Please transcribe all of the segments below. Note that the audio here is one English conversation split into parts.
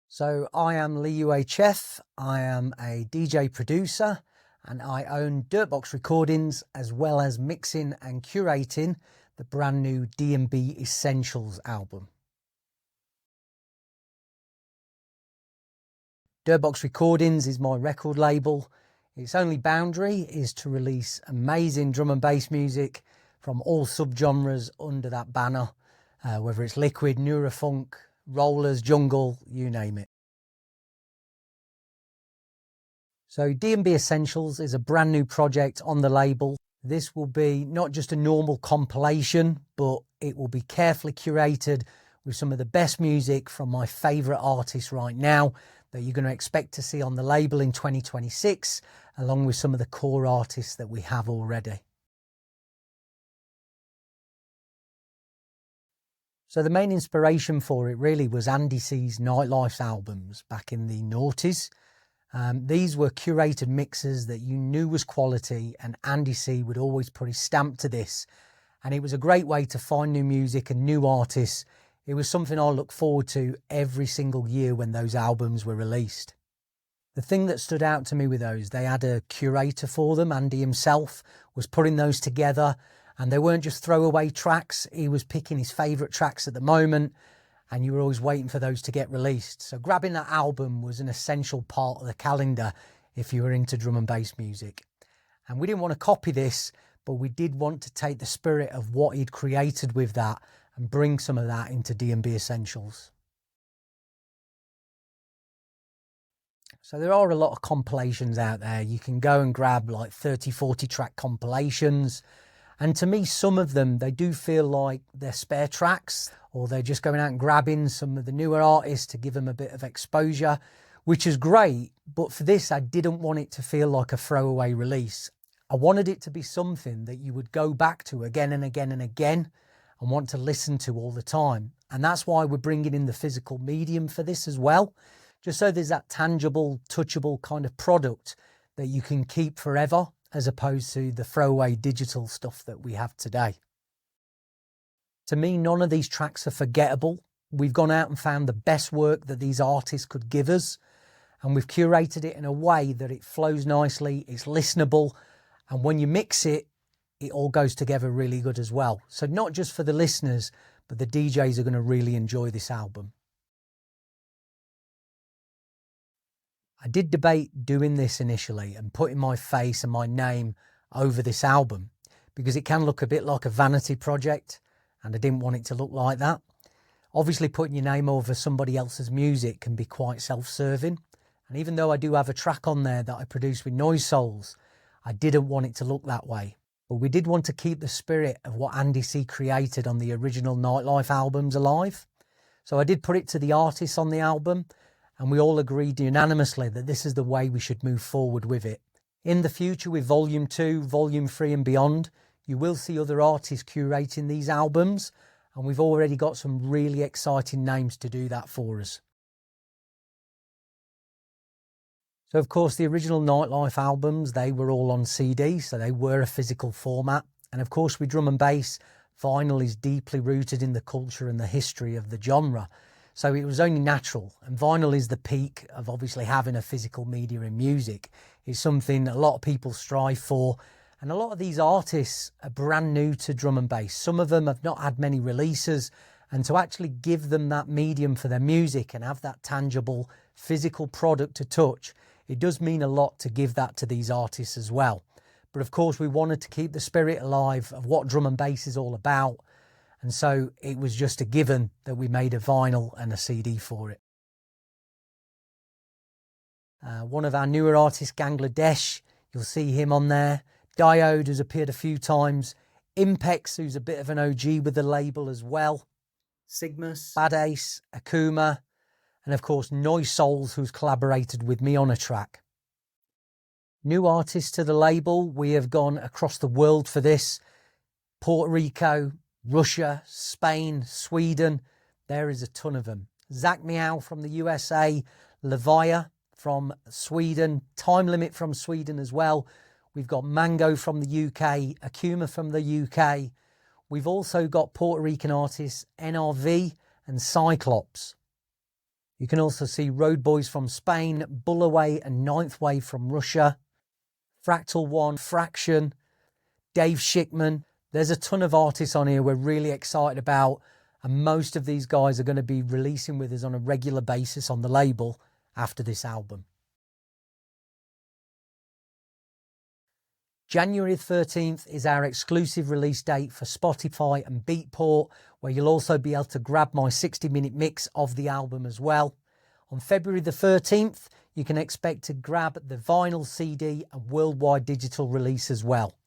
So I am Lee UHF, I am a DJ producer and I own Dirtbox recordings as well as mixing and curating the brand new DNB Essentials album. Dirtbox Recordings is my record label. Its only boundary is to release amazing drum and bass music from all subgenres under that banner, whether it's liquid, neurofunk, rollers, jungle, you name it. So DNB Essentials is a brand new project on the label. This will be not just a normal compilation, but it will be carefully curated with some of the best music from my favourite artists right now that you're going to expect to see on the label in 2026, along with some of the core artists that we have already. So the main inspiration for it really was Andy C's Nightlife albums back in the noughties. These were curated mixes that you knew was quality, and Andy C would always put his stamp to this. And it was a great way to find new music and new artists. It was something I look forward to every single year when those albums were released. The thing that stood out to me with those, they had a curator for them. Andy himself was putting those together, and they weren't just throwaway tracks. He was picking his favourite tracks at the moment, and you were always waiting for those to get released. So grabbing that album was an essential part of the calendar if you were into drum and bass music. And we didn't want to copy this, but we did want to take the spirit of what he'd created with that and bring some of that into DNB Essentials. So there are a lot of compilations out there. You can go and grab like 30, 40 track compilations. And to me, some of them, they do feel like they're spare tracks, or they're just going out and grabbing some of the newer artists to give them a bit of exposure, which is great. But for this, I didn't want it to feel like a throwaway release. I wanted it to be something that you would go back to again and again and again and want to listen to all the time. And that's why we're bringing in the physical medium for this as well, just so there's that tangible, touchable kind of product that you can keep forever, as opposed to the throwaway digital stuff that we have today. To me, none of these tracks are forgettable. We've gone out and found the best work that these artists could give us, and we've curated it in a way that it flows nicely, it's listenable, and when you mix it, it all goes together really good as well. So not just for the listeners, but the DJs are going to really enjoy this album. I did debate doing this initially and putting my face and my name over this album because it can look a bit like a vanity project, and I didn't want it to look like that. Obviously, putting your name over somebody else's music can be quite self-serving, and even though I do have a track on there that I produced with Noise Souls, I didn't want it to look that way. But we did want to keep the spirit of what Andy C created on the original Nightlife albums alive. So I did put it to the artists on the album, and we all agreed unanimously that this is the way we should move forward with it. In the future, with Volume 2, Volume 3 and beyond, you will see other artists curating these albums, and we've already got some really exciting names to do that for us. So of course, the original Nightlife albums, they were all on CD, so they were a physical format. And of course, with drum and bass, vinyl is deeply rooted in the culture and the history of the genre. So it was only natural, and vinyl is the peak of obviously having a physical media in music. It's something a lot of people strive for, and a lot of these artists are brand new to drum and bass. Some of them have not had many releases, and to actually give them that medium for their music and have that tangible physical product to touch, it does mean a lot to give that to these artists as well. But of course, we wanted to keep the spirit alive of what drum and bass is all about. And so it was just a given that we made a vinyl and a CD for it. One of our newer artists, Gangladesh, you'll see him on there. Diode has appeared a few times. Impex, who's a bit of an OG with the label as well. Sigmas, Bad Ace, Akuma, and of course Noise Souls, who's collaborated with me on a track. New artists to the label, we have gone across the world for this. Puerto Rico, Russia, Spain, Sweden, there is a ton of them. Zach Meow from the USA, Levia from Sweden, Time Limit from Sweden as well. We've got Mango from the UK, Akuma from the UK. We've also got Puerto Rican artists NRV and Cyclops. You can also see Road Boys from Spain, Bullaway and Ninth Wave from Russia, Fractal One, Fraction, Dave Schickman. There's a ton of artists on here we're really excited about, and most of these guys are going to be releasing with us on a regular basis on the label after this album. January 13th is our exclusive release date for Spotify and Beatport, where you'll also be able to grab my 60-minute mix of the album as well. On February the 13th, you can expect to grab the vinyl CD and worldwide digital release as well.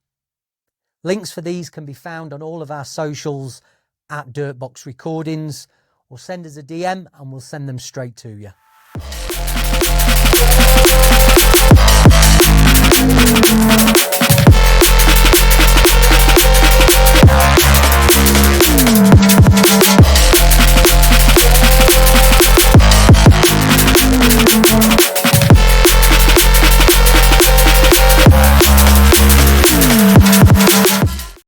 Links for these can be found on all of our socials at Dirtbox Recordings, or send us a DM and we'll send them straight to you.